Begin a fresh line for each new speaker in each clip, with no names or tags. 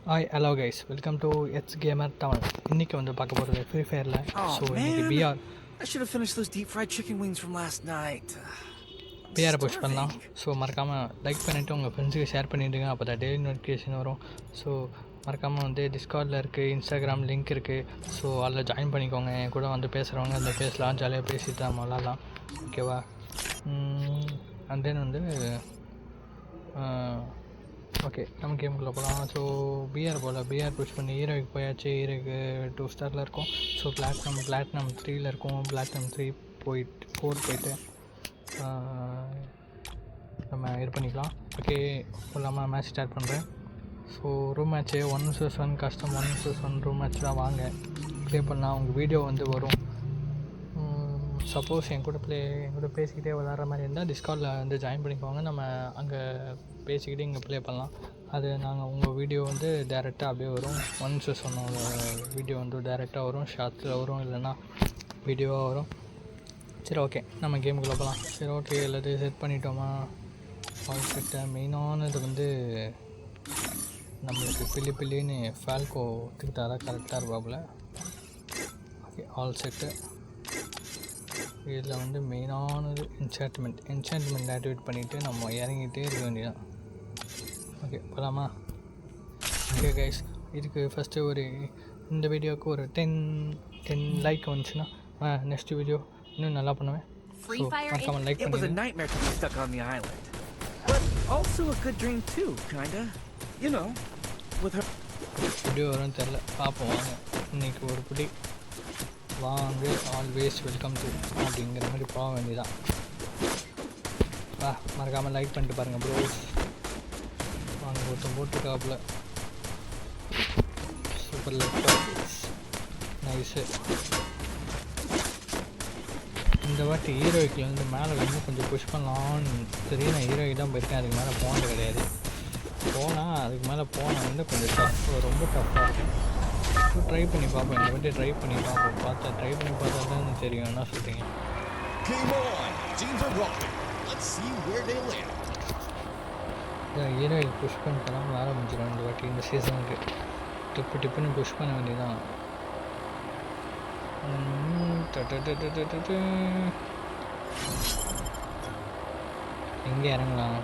Hi hello guys, welcome to Ed's gamer Tamil. இன்றைக்கி வந்து பார்க்க போகிறது ஃப்ரீ ஃபயரில். ஸோ இன்றைக்கி பிஆர் புஷ் பண்ணலாம். ஸோ மறக்காமல் லைக் பண்ணிவிட்டு உங்கள் ஃப்ரெண்ட்ஸுக்கு ஷேர் பண்ணிவிடுங்க, அப்போ தான் டெய்லி நோட்டிஃபிகேஷன் வரும். ஸோ மறக்காமல் வந்து டிஸ்கார்டில் இருக்குது, இன்ஸ்டாகிராம் லிங்க் இருக்குது. ஸோ அதில் ஜாயின் பண்ணிக்கோங்க. என் கூட வந்து பேசுகிறவங்க அந்த பேசலாம், ஜாலியாக பேசிட்டு தான் விளாட்லாம். ஓகேவா? அண்ட் தென் வந்து ஓகே, நம்ம கேமுக்குள்ளே போகலாம். ஸோ பிஆர் புஷ் பண்ணி ஹீரோக்கு போயாச்சு. ஹீரோக்கு 2 ஸ்டாரில் இருக்கும். ஸோ பிளாட்டினம் 3ல் இருக்கும். பிளாட்டினம் 3 போயிட்டு 4 போயிட்டு நம்ம இது பண்ணிக்கலாம். ஓகே, இல்லாமல் மேட்ச் ஸ்டார்ட் பண்ணுறேன். So room match 1vs1 custom 1vs1 room match தான். வாங்க ப்ளே பண்ணலாம். உங்கள் வீடியோ வந்து வரும். சப்போஸ் என் கூட பேசிக்கிட்டே விளாட்ற மாதிரி இருந்தால் டிஸ்கார்டில் வந்து ஜாயின் பண்ணிக்கோங்க. நம்ம அங்கே பேசிக்கிட்டு இங்கே ப்ளே பண்ணலாம். அது நாங்கள் உங்கள் வீடியோ வந்து டேரெக்டாக அப்படியே வரும். 1vs1 வீடியோ வந்து டேரெக்டாக வரும், ஷார்ட்ஸில் வரும், இல்லைன்னா வீடியோவாக வரும். சரி, ஓகே, நம்ம கேமுக்குள்ளே போகலாம். சரி, ஓகே, எல்லாத்தையும் செட் பண்ணிட்டோமா? ஆல் செட்டை மெயினானது வந்து நம்மளுக்கு பில்லின்னு ஃபால்கோ எடுத்துக்கிட்டாரா கரெக்டாக இருப்பாப்புல. Okay, all set. இதில் வந்து மெயினானது என்சான்ட்மெண்ட் ஆக்டிவேட் பண்ணிவிட்டு நம்ம இறங்கிட்டே இருக்க வேண்டியதான். ஓகே, போகலாமா? ஓகே கைஸ், இதுக்கு ஃபஸ்ட்டு இந்த வீடியோவுக்கு ஒரு 10 லைக் வந்துச்சுன்னா நெக்ஸ்ட் வீடியோ இன்னும் நல்லா பண்ணுவேன். ஸோ மறக்காம லைக் பண்ணுங்க. வீடியோ வரும்னு தெரில, பார்ப்போம். வாங்க, இன்றைக்கி ஒரு பிடி வாங்க. ஆல்வேஸ் வெல்கம் டு அப்படிங்கிற மாதிரி போக வேண்டியதான். மறக்காமல் லைக் பண்ணிட்டு பாருங்கள் ப்ரோஸ். வாங்க, ஒருத்தன் போட்டிருக்காப்புல சூப்பர் லேப்டாப், நைஸு. இந்த வாட்டி ஹீரோய்க்கில் வந்து மேலே வந்து கொஞ்சம் புஷ் பண்ணலான்னு தெரியும். நான் ஹீரோய்க்கு தான் போயிருக்கேன், அதுக்கு மேலே போனது கிடையாது. அதுக்கு மேலே போனால் வந்து கொஞ்சம் ரொம்ப டஃப்பாக இருக்கும். ட்ரை பண்ணி பார்ப்போம். இந்த வாட்டி ட்ரை பண்ணி பார்ப்போம். ட்ரை பண்ணி பார்த்தா தான் தெரியும். என்ன சொல்கிறீங்க? ஹீரோயை புஷ் பண்ணிட்டோம், வேலை முடிஞ்சிடும். இந்த வாட்டி இந்த சீசனுக்கு டிப்புன்னு புஷ் பண்ண வேண்டியதான். எங்கே இறங்கலாம்?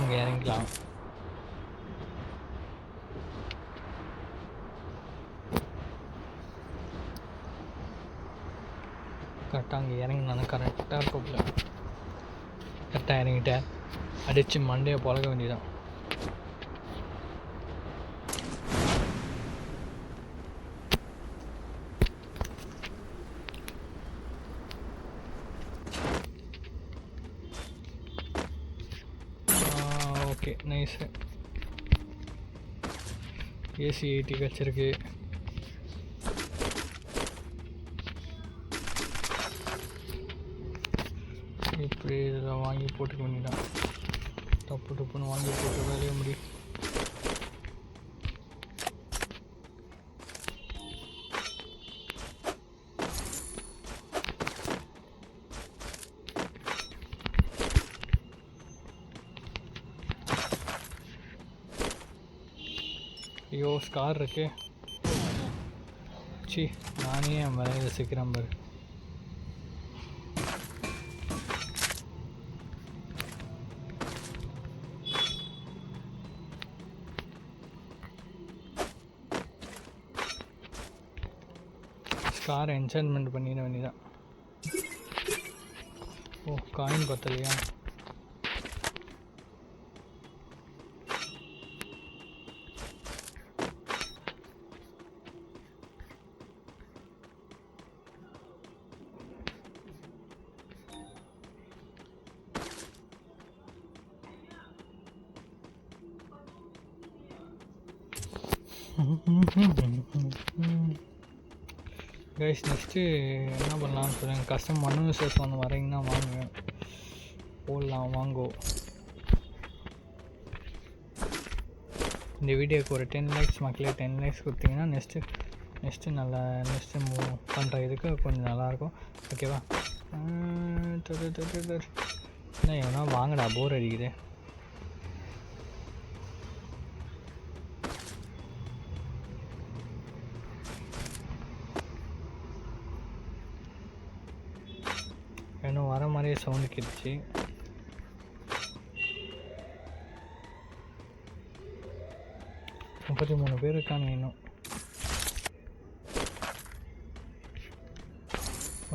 இங்கே இறங்கிக்கலாம். கரெக்டாக அங்கே இறங்கினாலும் கரெக்டாக இருப்போம்ல. கரெக்டாக இறங்கிட்டேன், அடித்து மண்டையை பழக வேண்டியதான். Okay, nice. ஏசி 80 கிடச்சிருக்கு. இப்படி இதில் வாங்கி போட்டுக்க வேண்டியதான். டப்புன்னு வாங்கி போட்டு வேலைய முடியும். ஐயோ, ஸ்கார் இருக்கு. நானே என் வரையில சிக்கிறேன் பாரு. ஸ்காரை என்சான்மெண்ட் பண்ணிட வேண்டியதான். ஓ, காயின் பத்தலையா? கைஸ், நெக்ஸ்ட்டு என்ன பண்ணலாம்னு சொல்லுங்கள். கஸ்டம் 1vs1 வரீங்கன்னா வாங்க, போடலாம். வாங்கோ. இந்த வீடியோக்கு ஒரு 10 லைக்ஸ் மக்களே. 10 லைக்ஸ் கொடுத்தீங்கன்னா நெக்ஸ்ட்டு நெக்ஸ்ட்டு மூவ் பண்ணுற இதுக்கு கொஞ்சம் நல்லாயிருக்கும். ஓகேவா? என்ன எவனா வாங்கடா, போர் அடிக்குது. இன்னும் வர மாதிரியே சவுண்டு கேட்டுச்சு. முப்பத்தி 3 பேர் இருக்காங்க இன்னும்.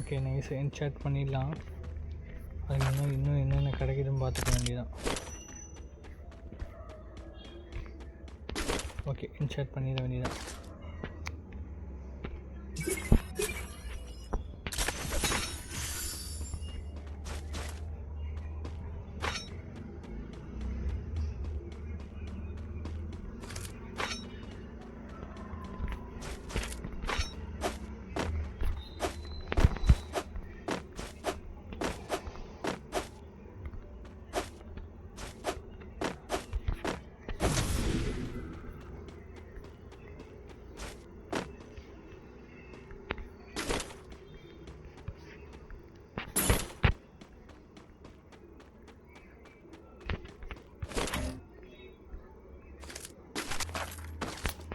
Okay, nice. என்சாட் பண்ணிடலாம். அது இன்னும் என்னென்ன கிடைக்குதுன்னு பார்த்துக்க வேண்டியதான். ஓகே, என்சாட் பண்ணிட வேண்டியதான்.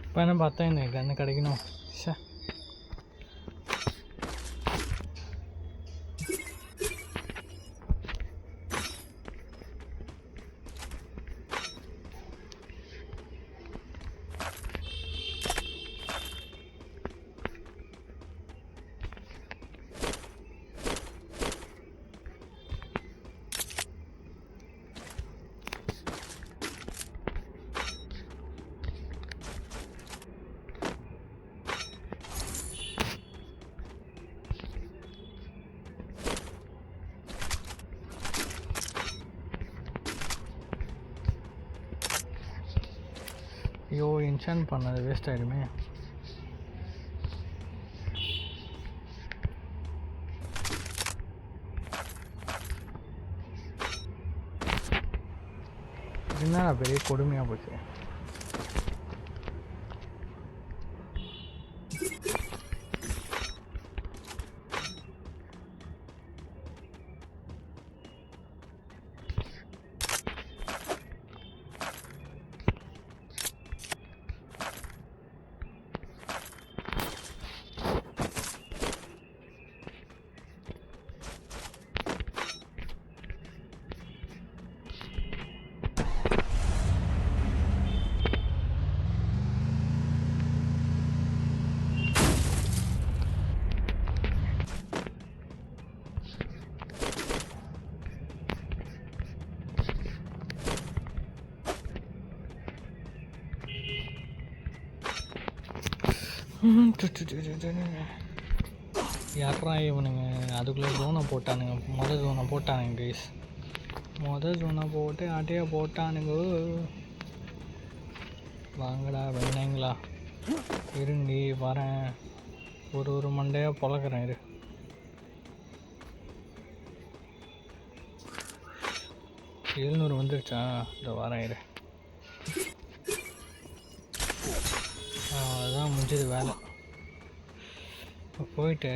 இப்போ என்ன பார்த்தா எனக்கு என்ன கிடைக்கணும்? சார் ஐயோ, என்சான் பண்ணது வேஸ்ட் ஆகிடுமே. என்ன பெரிய கொடுமையாக போச்சு. யாரா இவனுங்க அதுக்குள்ளே ஜோனை போட்டானுங்க. ஜோனை போட்டானுங்க கைஸ். ஜோனை போட்டு அட்டையை போட்டானுங்க. வாங்கடா வெண்ணங்களா, இருங்கி வரேன். ஒரு மண்டையாக பொழக்கிறேன். இரு, 700 வந்துருச்சா? இந்த வரேன். இரு, அதுதான் முடிஞ்சது வேலை. இப்போ போயிட்டு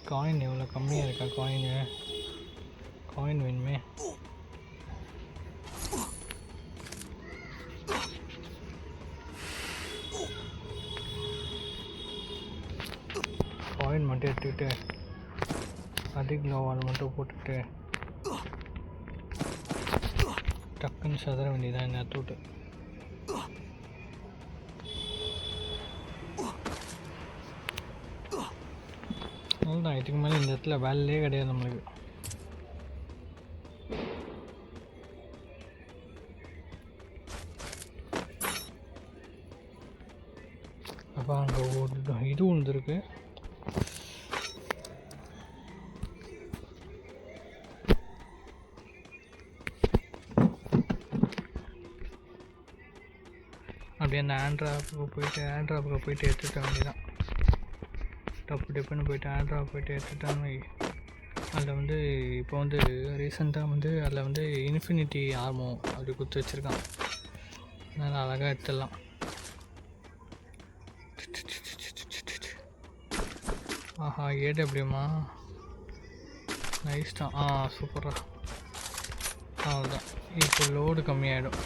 காயின் எவ்வளோ கம்மியாக இருக்கா? காயின் வேணுமே. காயின் மட்டும் எடுத்துக்கிட்டு அதிக லோவால் மட்டும் போட்டுக்கிட்டு டக்குன்னு சதற வேண்டியதான் என்ன தூட்டு. அவ்வளோதான், இதுக்கு மேலே இந்த இடத்துல வேலையே கிடையாது நம்மளுக்கு. அப்போ அங்கே ஒரு இது விழுந்துருக்கு. அப்படியே அந்த ஆண்ட்ராப்புக்கு போயிட்டு எடுத்துக்க வேண்டியதான். டப்புன்னு போயிட்டு ஆண்ட்ராப் போயிட்டு எடுத்துட்டான்னு வை. அதில் வந்து இப்போ வந்து ரீசெண்டாக அதில் வந்து இன்ஃபினிட்டி ஆர்மோ அப்படி கொடுத்து வச்சுருக்கான். அதனால் அழகாக எடுத்துடலாம். ஆஹா ஏடபிள்யூமா நைஸ் தான். சூப்பரா. அவ்வளோதான். இப்போ லோடு கம்மியாயிடும்.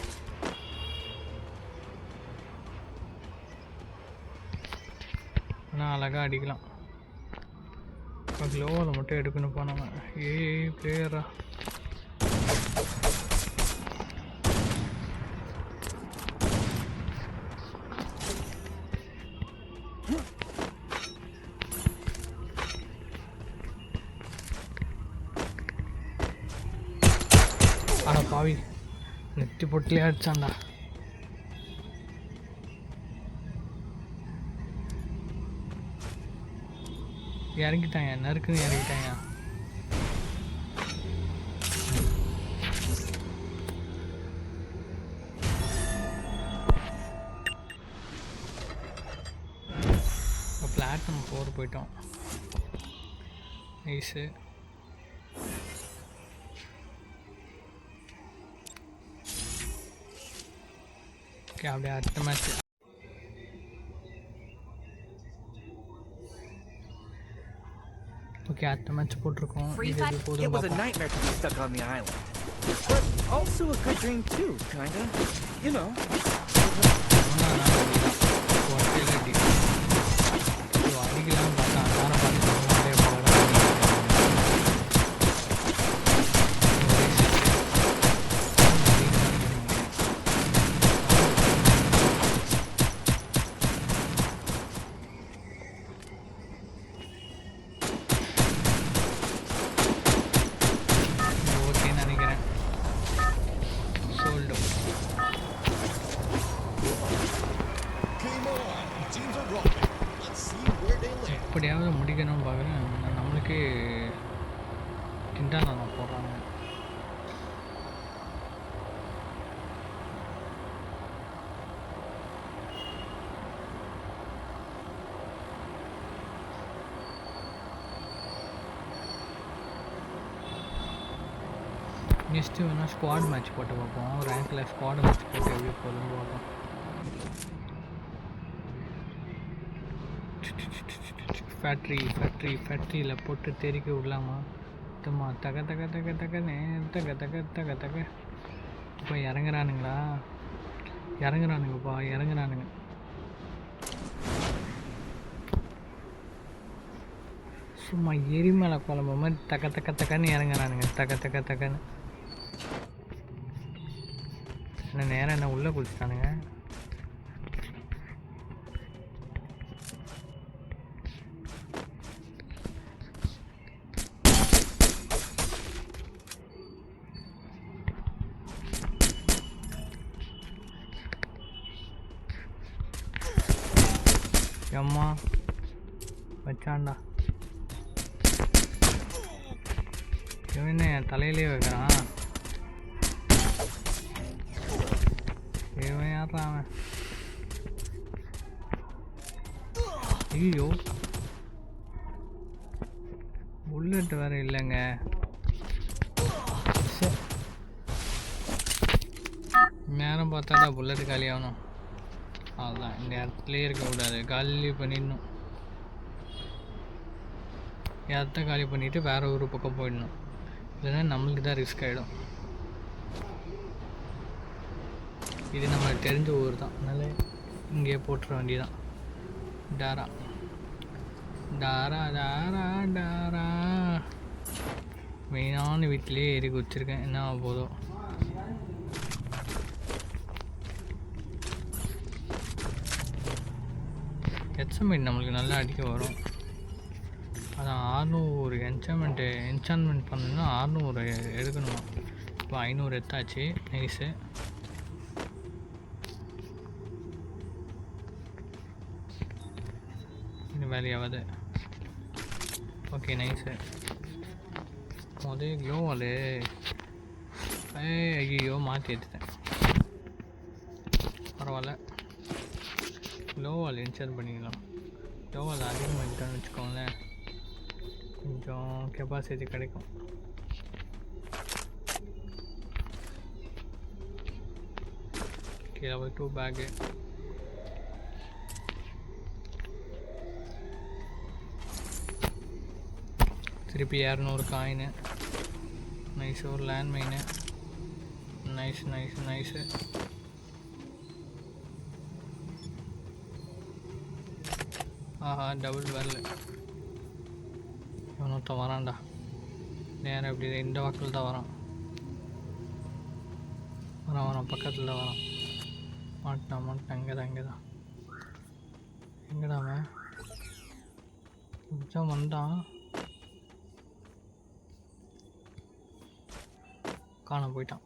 ஆனால் அழகாக அடிக்கலாம். இப்போ க்ளோவில் மட்டும் எடுக்கணும் போனாங்க. பிளேயரா ஆனால் பாவி நெத்தி பொட்டிலே அடிச்சான்டா. இறங்கிட்டாங்க, நறுக்குன்னு இறங்கிட்டாங்க. இப்போ பிளாட்டினம் 4 போயிட்டோம். நைஸு. ஓகே அப்படியே அடுத்த மேட்ச். ஓகே அடுத்த மேட்ச் போட்டிருக்கோம். இது போதும்.
It was a nightmare to be stuck on the island, but also a good dream too, kinda. You know.
அடிக்கலாம் பார்த்தா அதான பார்த்து எப்படியாவது முடிக்கணும்னு பார்க்குறேன். நம்மளுக்கே கிண்டான போடுறாங்க. நெக்ஸ்ட்டு வேணால் ஸ்குவாட் மேட்ச் போட்டு பார்ப்போம். ரேங்கில் ஸ்குவாட் மேட்ச் போட்டு எப்படி போதும் பார்ப்போம். ஃபேக்ட்ரியில் போட்டு தெறிக்க விடலாமா? சும்மா தக தக தக தகன்னு தக தக தக தக. இப்போ இறங்குறானுங்களா? இறங்குறானுங்கப்பா, இறங்குறானுங்க. சும்மா எரிமலை குழம்பு மாதிரி தக்க தக்க தக்கன்னு இறங்குறானுங்க. தக்க தக்க தக்கன்னு. என்ன நேரம் என்ன உள்ளே குளிச்சிட்டானுங்க. அம்மா வச்சான்டா. இவன் என் தலையிலே வைக்கிறான். இவன் யாரா அவன்? ஐயோ புல்லட் வேற இல்லைங்க. நேரம் பார்த்தாடா புல்லட் காலி ஆகணும். அதுதான் இந்த இடத்துலேயே இருக்கக்கூடாது, காலி பண்ணிடணும். இடத்த காலி பண்ணிவிட்டு வேறு ஒரு பக்கம் போயிடணும். இல்லைன்னா நம்மளுக்கு தான் ரிஸ்க் ஆகிடும். இது நம்மளுக்கு தெரிஞ்ச ஊர் தான், அதனால் இங்கேயே போட்டுற வேண்டியதான். டாரா டாரா டாரா டாரா. மெயினான வீட்டிலே ஏறி குச்சிருக்கேன். என்ன போதும். என்சான்மெண்ட் நம்மளுக்கு நல்லா அடிக்க வரும். அதான் 600 என்சான்மெண்ட் பண்ணணும்னா 600 எடுக்கணுமா? இப்போ 500 எடுத்தாச்சு. நைஸு. இது வேலையாவது. Okay nice. முதல் க்ளோவால் ஐயோ மாற்றி எடுத்துட்டேன். பரவாயில்ல, லோவால் இன்ஸ்டால் பண்ணிக்கலாம். லோவால் அதிகமாகிட்டான்னு வச்சுக்கோங்களேன், கொஞ்சம் கெப்பாசிட்டி கிடைக்கும். Okay level 2 bag. திருப்பி 200 காயினு. நைஸ். ஒரு land mine. Nice nice nice. ஆஹா டபுள் வரல. இவனொருத்தன் வரான்டா. நேரம் எப்படி இந்த வாக்கில் தான் வரான். வரான் பக்கத்தில் தான் வரான். மாட்டான் இங்கே தான் எங்கடா அவன்? இப்படிதான் வந்தான். காண போயிட்டான்.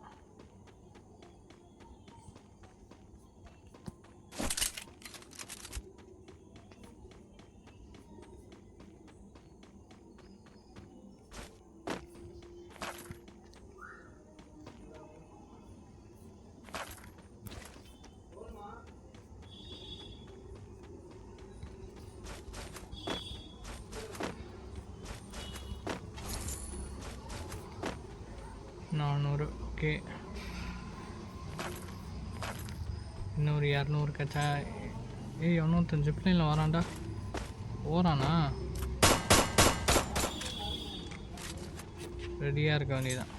ஓகே, இன்னொரு 200 கச்சா. ஏய் இன்னொருத்தன் ஜிப்லைனில் வரான்டா. ஓரானா? ரெடியாக இருக்க வேண்டியதான்.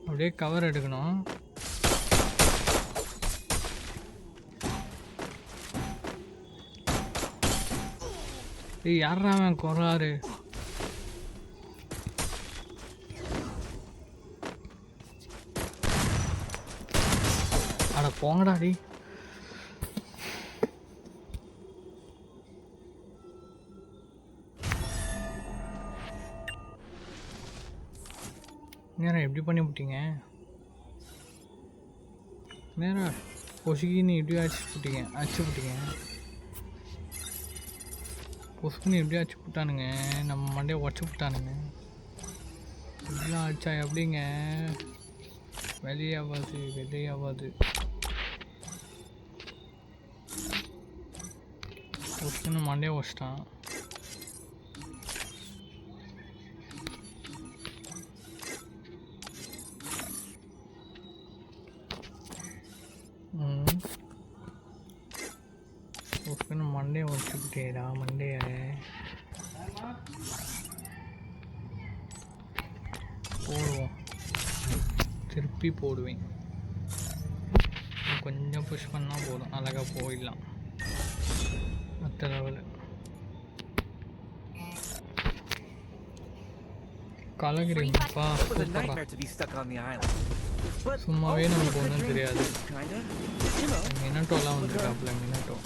அப்படியே கவர் எடுக்கணும். ஏய் யாரா அவன் கொறாரு? அட போங்கடாடி. நேரம் எப்படி பண்ணி விட்டீங்க? நேரம் பொசுக்கின்னு இப்படி அடிச்சு விட்டீங்க. பொசுக்குன்னு எப்படி அடிச்சு விட்டானுங்க. நம்ம மண்டையை உடச்சி விட்டானுங்க. இப்படிலாம் அடிச்சா எப்படிங்க? வெளியாகாது. பொசுக்குன்னு மண்டையை உடச்சிட்டான். மண்டையை உடச்சுக்கிட்டேடா மண்டைய. போடுவோம், திருப்பி போடுவேன். கொஞ்சம் புஷ் பண்ணால் போதும், அழகாக போயிடலாம். மற்ற லெவலு கலகிரிப்பா. சும்மாவே நமக்கு ஒன்றும் தெரியாது. மினட்டோலாம் வந்துருக்காப்புல. மினட்டோ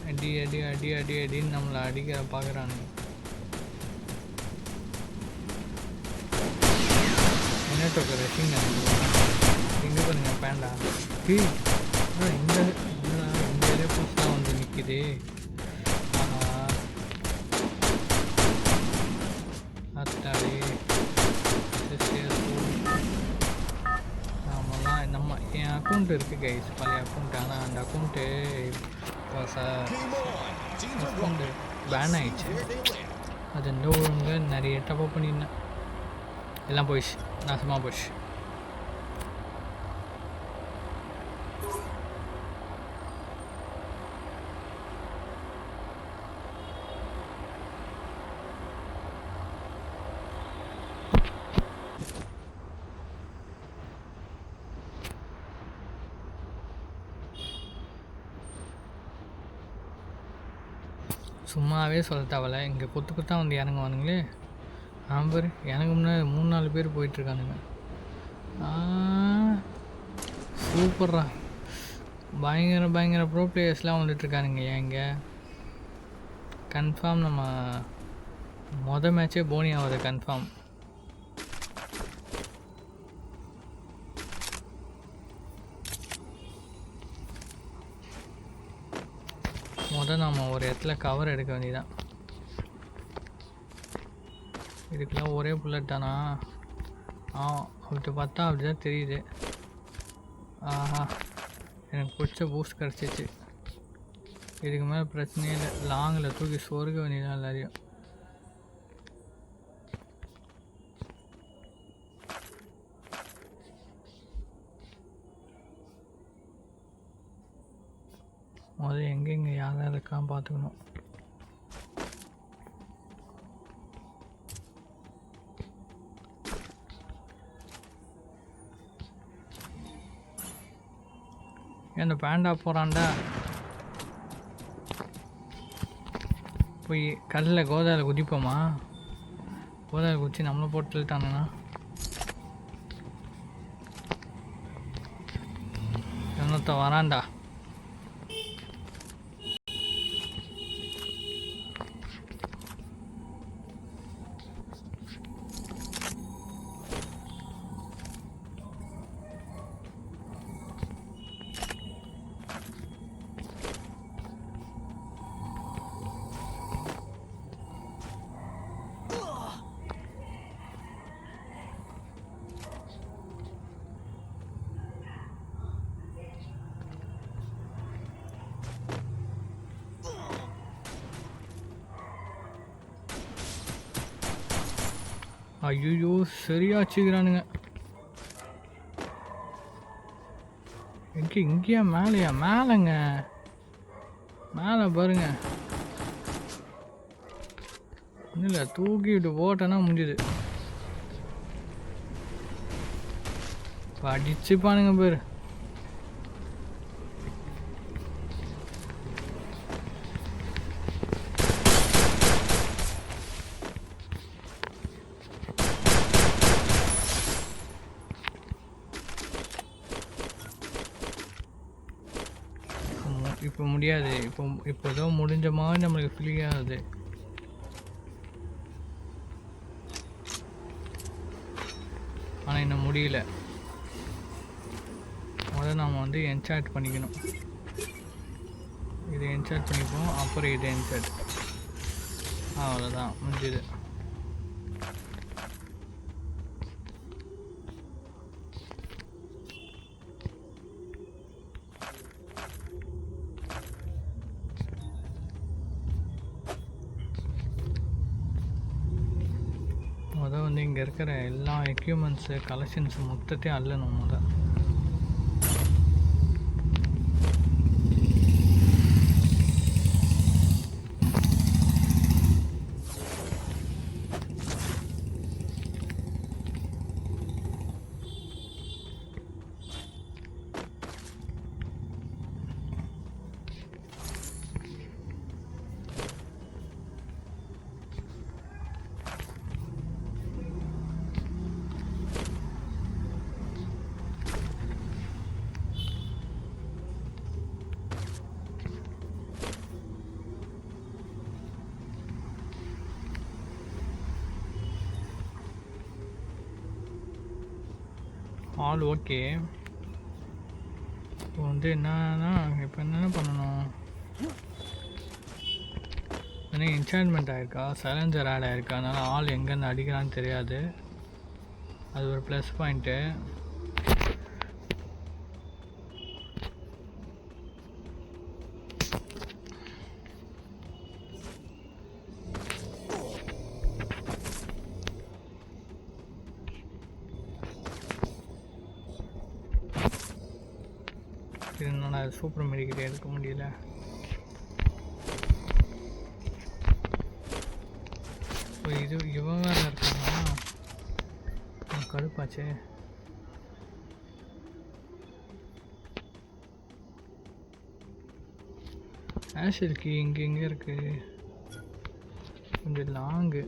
அடி அடி அடி அடி அடின்னு நம்மளை அடிக்க பார்க்குறானுங்க. மினட்டோக்கு ரெஷிங் இங்கே பாருங்க பேண்டா. இந்த ஏரியா புதுசாக வந்து நிற்கிது. அத்தாடி நாமெல்லாம் என் அக்கௌண்ட் இருக்குது கைஸ், பழைய அக்கௌண்ட். ஆனால் அந்த அக்கௌண்ட்டு அக்கௌண்ட்டு பேன் ஆயிடுச்சு. அது இந்த ஒழுங்கு நிறைய டப்பா பண்ணியிருந்தேன். எல்லாம் போயிடுச்சு, நாசமாக போயிடுச்சு. சும்மாவே சொல்ல தேவையில்ல. இங்கே கொத்தா வந்து இறங்குவானுங்களே. ஆம்பர் எனக்கு முன்னாடி 3-4 பேர் போயிட்டுருக்கானுங்க. சூப்பர்ரா. பயங்கர ப்ரோ பிளேயர்ஸ்லாம் வந்துட்டுருக்கானுங்க. இங்கே கன்ஃபார்ம் நம்ம மேட்சே போனி ஆகுது கன்ஃபார்ம். நம்ம ஒரு இடத்துல கவர் எடுக்க வேண்டியதான். இதுக்கெல்லாம் ஒரே புல்லட் தானா? அப்படி பார்த்தா அப்படிதான் தெரியுது. ஆஹா, எனக்கு பிடிச்ச பூஸ்ட் கிடச்சிச்சு. இதுக்கு மேலே பிரச்சனையே இல்லை. லாங்கில் தூக்கி சொருக வேண்டியதான் எல்லாரையும். முதல்ல எங்கெங்கே யார் யார் இருக்கான்னு பார்த்துக்கணும். இந்த பேண்டா போகிறான்டா. போய் கல்லில் கோதாவில் குதிப்போமா? கோதாவில் குதிச்சு நம்மளை போட்டு தள்ளிட்டானுண்ணா. இன்னொருத்த வரான்டா. ஐயோ சரியாச்சுக்கிறானுங்க. இங்கேயா மேலேயா? மேலேங்க, மேலே பாருங்க. இல்லை தூக்கிட்டு போட்டேன்னா முடிஞ்சுது. அடிச்சுப்பானுங்க பேர். இப்போ முடியாது. இப்போ ஏதோ முடிஞ்ச மாதிரி நம்மளுக்கு ஃபீல் ஆகுது. ஆனால் இன்னும் முடியல. முதல்ல நாம் வந்து என்சார்ட் பண்ணிக்கணும். இதை என்சார்ட் பண்ணிப்போம், அப்புறம் இதை என்சார்ட். அவ்வளோதான் முடிஞ்சுது. முதல் வந்து இங்கே இருக்கிற எல்லா எக்யூப்மெண்ட்ஸு கலெக்ஷன்ஸ் மொத்தத்தையும் அள்ளணும். முதல் ஆல் ஓகே. இப்போ வந்து என்னன்னா, இப்போ என்னென்ன பண்ணணும்? ஏன்னா என்சான்மெண்ட் ஆகிருக்கா, சைலன்சர் ஆட் ஆகிருக்கா, அதனால் ஆள் எங்கேருந்து அடிக்கிறான்னு தெரியாது. அது ஒரு ப்ளஸ் பாயிண்ட்டு. என்னடா சூப்பர் மெடிக்கிட்டே எடுக்க முடியல. இது இவன் வேறு இருக்கானா? கடுப்பாச்சே. ஆஷில் கீ இங்கே இருக்குது. கொஞ்சம் லாங்கு.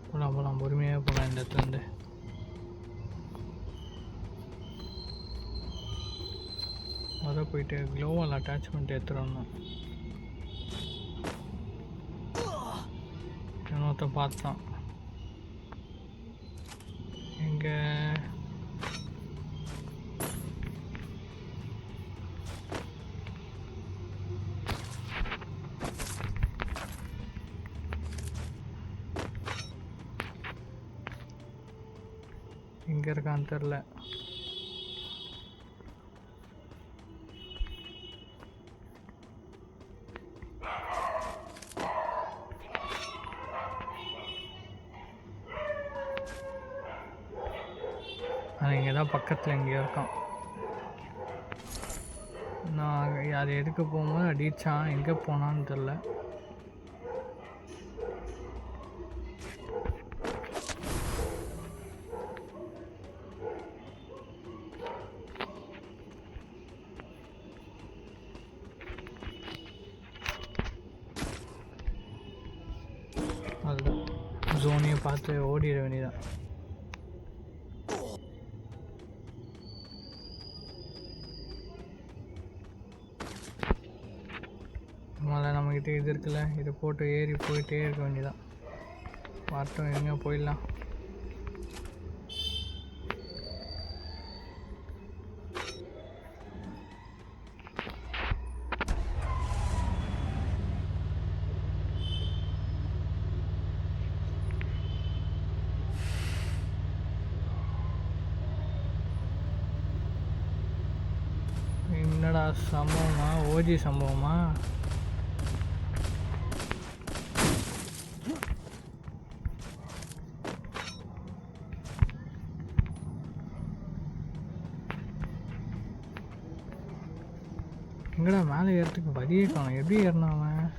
போகலாம் பொறுமையாக போகலாம் இந்த இடத்துலேருந்து. அதை போயிட்டு க்ளோவால் அட்டாச்மெண்ட் எடுத்துடணும். இன்னொருத்த பார்த்தான். எங்கே எங்கே இருக்கான்னு தெரில. அது இங்கே தான் பக்கத்தில் எங்கேயோ இருக்கான். நான் அதை எடுக்க போகும்போது அடித்தான், எங்கே போனான்னு தெரில. அதுதான் ஜோனையை பார்த்து ஓடிட வேண்டியதான். முதல்ல நம்மக்கிட்ட இது இருக்குல்ல, இதை போட்டு ஏறி போயிட்டே இருக்க வேண்டியதான். வரட்டும், எங்கே போயிடலாம். என்னடா சம்பவமா, ஓஜி சம்பவமா? எங்கடா மேலே ஏறத்துக்கு வழியே காணும், எப்படி ஏறினா அவன்?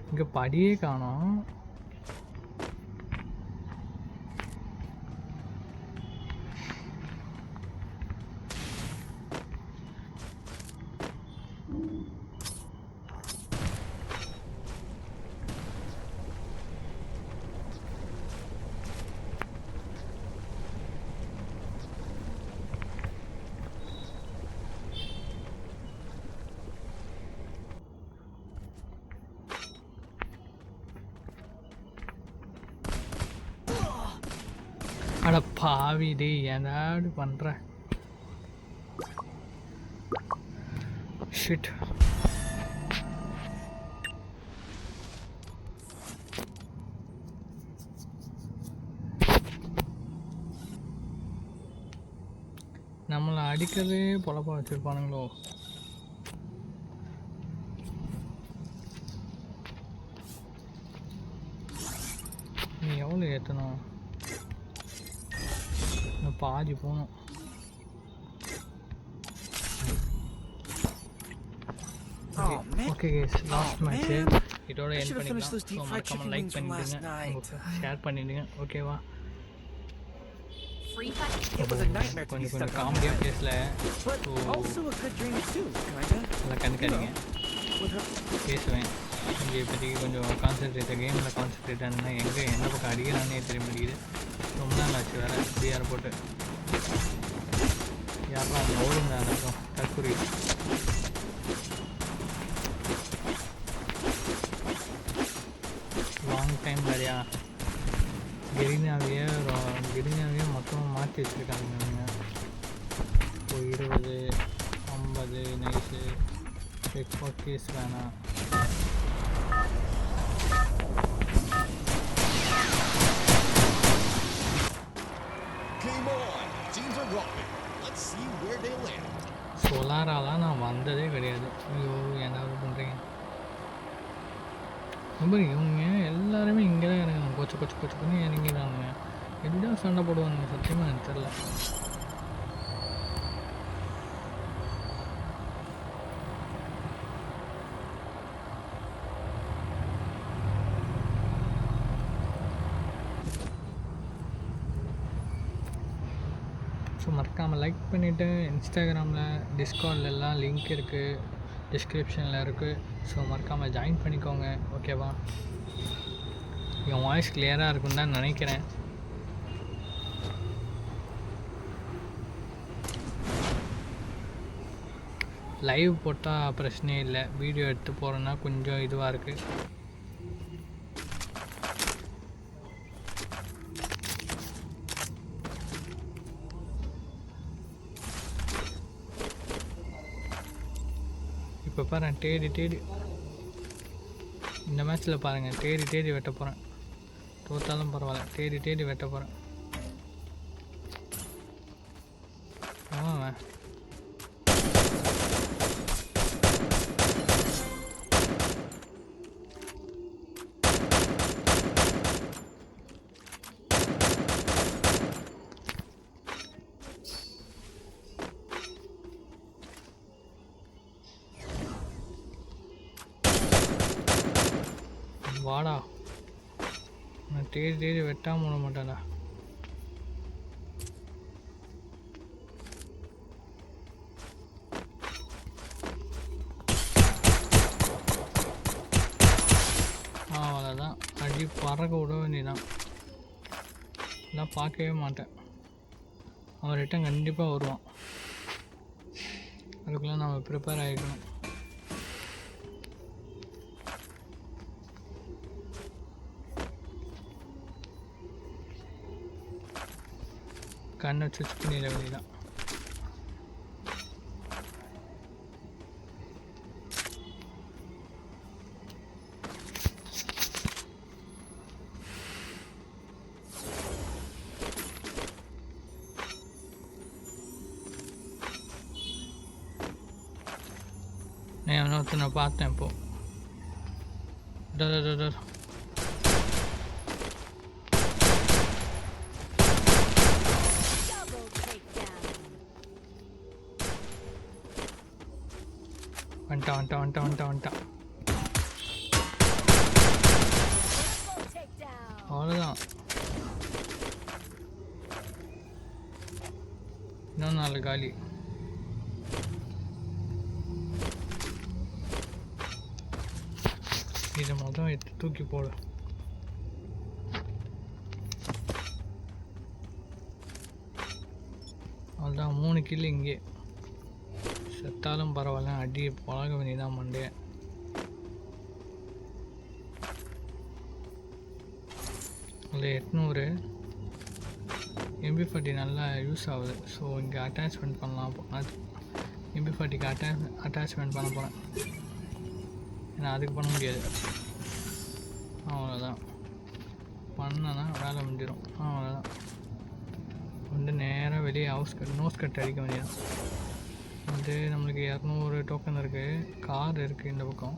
இங்கே படியே காணோம். அட பாவி டே, ஏதாவது பண்ணுற ஷிட். நம்மளை அடிக்கிறதே பொழப்பா வச்சுருப்பானுங்களோ. நீ எவ்வளோ ஏற்றணும்? பாதி போகணும். ஓகே கேஸ், லாஸ்ட் மேட்ச்சு இதோட எண்ட் பண்ணிக்கலாம். ஸோ மறக்காமல் லைக் பண்ணிவிடுங்க, ஷேர் பண்ணிவிடுங்க, ஓகேவா? கொஞ்சம் கொஞ்சம் காமெடியாக பேசல, நல்லா கண்காணிங்க. பேசுவேன் இங்கே இப்போதைக்கு கொஞ்சம் கான்சென்ட்ரேட்டாக கேமில் கான்சென்ட்ரேட் ஆனால் எங்கே என்ன பக்கம் அடிக்கிறானே தெரிய மாட்டேங்குது. ரொம்ப நாள் ஆச்சு வேறு பிஆர் போட்டு. யாரெல்லாம் அவங்க ஓடுங்க இருக்கும் தற்கொலை. லாங் டைம் வேறையா கிரினாவையே மொத்தமாக மாற்றி வச்சுருக்காங்க. இப்போ 20 50 நைஸு எக்ஸ்போர்ட் கேஸ் வேணாம். சோலாராலாம் நான் வந்ததே கிடையாது. ஐயோ ஏதாவது பண்ணுறீங்க. ரொம்ப இவங்க எல்லாருமே இங்கே தான் இறங்குறாங்க, கொச்சு பண்ணி இறங்கிடுறாங்க. எப்படிதான் சண்டை போடுவாங்க சத்தியமாக எனக்கு தெரில. ஸோ மறக்காமல் லைக் பண்ணிவிட்டு இன்ஸ்டாகிராமில் டிஸ்கார்ட்லலாம் லிங்க் இருக்குது, டிஸ்கிரிப்ஷனில் இருக்குது. ஸோ மறக்காமல் ஜாயின் பண்ணிக்கோங்க, ஓகேவா? என் வாய்ஸ் கிளியராக இருக்குன்னு தான் நினைக்கிறேன். லைவ் போட்டால் பிரச்சனையே இல்லை, வீடியோ எடுத்து போகிறேன்னா கொஞ்சம் இதுவாக இருக்குது. இப்போ பாரு தேடி இந்த மேட்ச்சில் பாருங்கள், தேடி வெட்ட போகிறேன். தோத்தாலும் பரவாயில்ல, தேடி வெட்ட போகிறேன். ஆமாம் வாடா, நான் தேடி தேடி வெட்டாம விட மாட்டேன்டா. அவ்வளோதான், அடி பறக்க விட வேண்டியதான். நான் பார்க்கவே மாட்டேன், அவன் ரிட்டன் கண்டிப்பாக வருவான். அதுக்குள்ளே நம்ம ப்ரிப்பேர் ஆகிக்கணும். கண்ணை சுவிட்ச் பண்ணிட வேண்டியதான். நான் ஒருத்தனை பார்த்தேன் இப்போ. வந்துட்டான். அவ்வளோதான், இன்னும் 4 காலி. இதை மொத்தம் எடுத்து தூக்கி போடு. அதுதான் 3 கில் இங்கே. செத்தாலும் பரவாயில்ல, அடி பழக வேண்டியதான் மண்டைய. அதில் 800 MP40 நல்லா யூஸ் ஆகுது. ஸோ இங்கே அட்டாச்மெண்ட் பண்ணலாம். அது MP40க்கு அட்டாச்மெண்ட் பண்ண போகிறேன். ஏன்னா அதுக்கு பண்ண முடியாது. அவ்வளோதான், பண்ணனா வேலை முடிஞ்சிடும். அவ்வளோதான், வந்து நேராக வெளியே நோஸ் கட் அடிக்க வேண்டியதான். வந்து நம்மளுக்கு 200 டோக்கன் இருக்குது. கார் இருக்குது இந்த பக்கம்.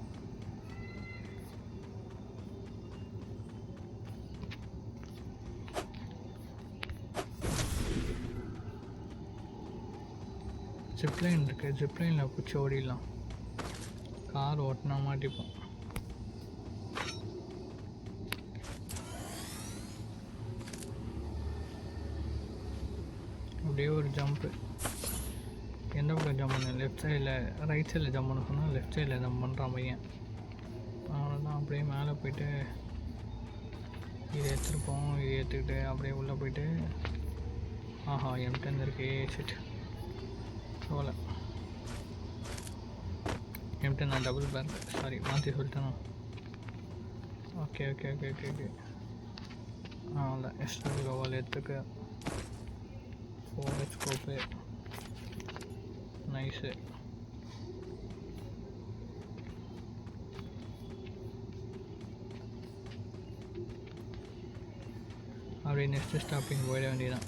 ஜிப்லைன் இருக்குது, ஜிப்லைனில் பிடிச்சி ஓடிடலாம். கார் ஓட்டினா மாட்டிப்போம். அப்படியே ஒரு ஜம்ப்பு. எந்த பக்கம் ஜம்ப் பண்ண? லெஃப்ட் சைடில், ரைட் சைடில் ஜம்ப் பண்ண சொன்னால் லெஃப்ட் சைடில் ஜம்ப் பண்ணுறான் பையன். அவ்வளோதான், அப்படியே மேலே போயிட்டு இதை எடுத்துருப்போம். இதை எடுத்துக்கிட்டு அப்படியே உள்ளே போயிட்டு, ஆஹா M10 இருக்கே. ஷிட், சோலை M10 நான் டபுள் பேர், சாரி மாற்றி சொல்லிட்டேனா? ஓகே அவ்வளோ எக்ஸ்ட்ரா கோவால் எடுத்துக்க. 4 ஸ்கோப்பு நைஸு. அப்படியே நெக்ஸ்ட்டு ஸ்டாப்பிங் போயிட வேண்டியதான்.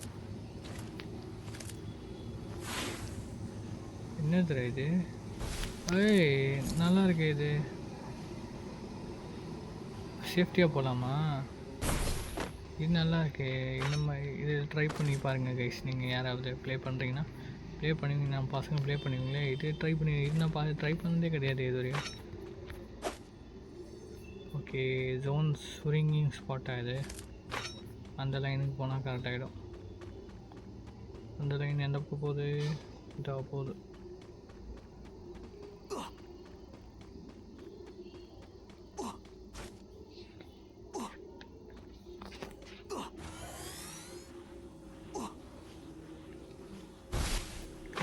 என்னது இது? ஏய் நல்லா இருக்கு இது. சேஃப்டியாக போகலாமா? இது நல்லா இருக்கு. இந்த மாதிரி இது ட்ரை பண்ணி பாருங்கள் கைஸ். நீங்கள் யாராவது ப்ளே பண்ணுறீங்கன்னா ப்ளே பண்ணுவீங்க. நான் பசங்க ப்ளே பண்ணுவீங்களே, இது ட்ரை பண்ணி. இது நான் ட்ரை பண்ணதே கிடையாது இது வரையும். ஓகே, ஜோன் ஸ்விங்கிங் ஸ்பாட்டாக இது. அந்த லைனுக்கு போனால் கரெக்டாகிடும். அந்த லைன் எந்த பக்கம் போகுது? இதாக போகுது.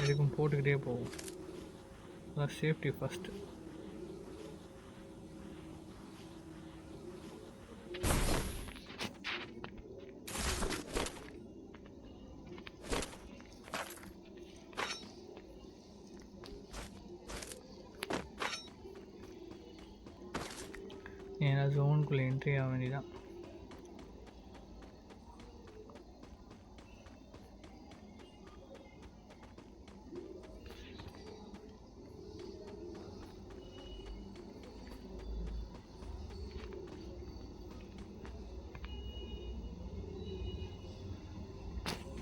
எதுக்கும் போட்டுக்கிட்டே போகும். அதான் சேஃப்டி ஃபஸ்ட்டு. ஏன்னா ஜோனுக்குள்ளே என்ட்ரி ஆக வேண்டியதான்.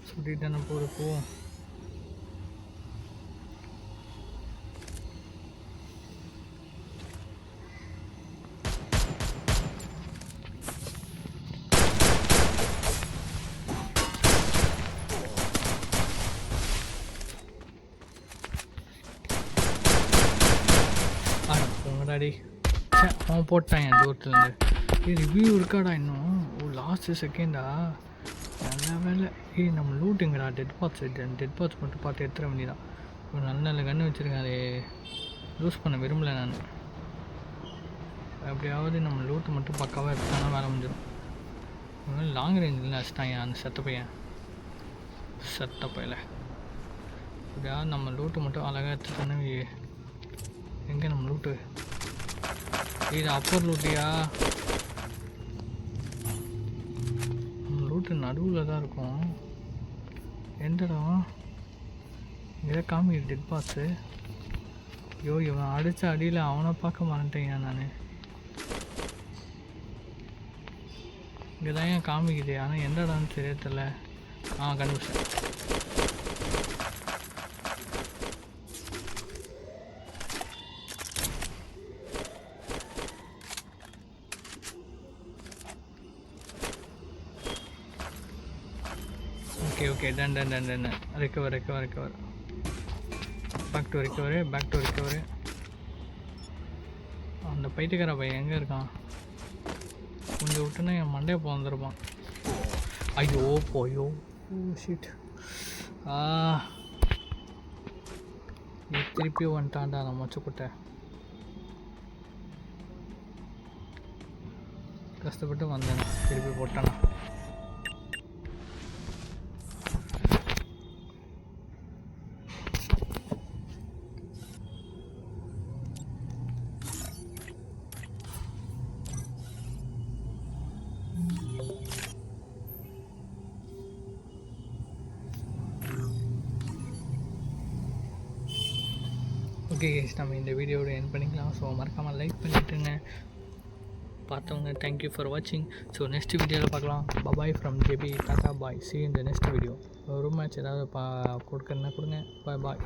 சுட்டிட்டு நம்ம போவோம். போங்கடாடி. ச்சே, அவன் போட்டான் என் தூரத்துலேருந்து. ரிவ்யூ இருக்காடா இன்னும்? ஓ லாஸ்ட்டு செகண்டா? நல்ல வேலை. நம்ம லூட்டுங்கடா. டெட் பாட்ஸ் மட்டும் பார்த்து எடுத்துட வேண்டியதான். ஒரு நல்ல நல்ல கன்று வச்சுருக்கேன். அதை யூஸ் பண்ண விரும்பலை நான். அப்படியாவது நம்ம லூட்டு மட்டும் பக்காவாக எடுத்தானா வேலை முடிஞ்சிடும். லாங் ரேஞ்சில் வச்சுட்டாங்க அந்த செத்த பையன். எப்படியாவது நம்ம லூட்டு மட்டும் அழகாக எடுத்துட்டோன்னா. எங்கே நம்ம லூட்டு? இது அப்பர் லூட்டியா? நம்ம லூட்டு நடுவில் தான் இருக்கும். எந்த இடம்? இங்கே காமிக்கிட்டு டெட் பாஸு. ஐயோ, இவன் அடித்த அடியில் அவனை பார்க்க மாட்டேங்க நான். இங்கே தான் ஏன் காமிக்குது, ஆனால் எந்த இடம்னு தெரியல. கண்டுபிடிச்சேன். Okay done. Recover. Back to recover. அந்த பைத்தியக்கார பையன் எங்கே இருக்கான்? கொஞ்சம் விட்டுனா என் மண்டையை போந்துருப்பான். ஐயோ போயோ. ஷிட். திருப்பி வந்துட்டான்டா நம்ம மொச்சக்குட்டை. கஷ்டப்பட்டு வந்தேன், திருப்பி போட்டானா. ஓகே கைஸ், நம்ம இந்த வீடியோவோட எண்ட் பண்ணிக்கலாம். ஸோ மறக்காமல் லைக் பண்ணிவிட்டுங்க. பார்த்தவங்க தேங்க்யூ ஃபார் வாட்சிங். ஸோ நெக்ஸ்ட் வீடியோவில் பார்க்கலாம். Bye from JP. Tata bye. See இந்த நெக்ஸ்ட் வீடியோ. ரூம் மேட்ச் ஏதாவது கொடுக்கணுன்னா கொடுங்க. பாய்.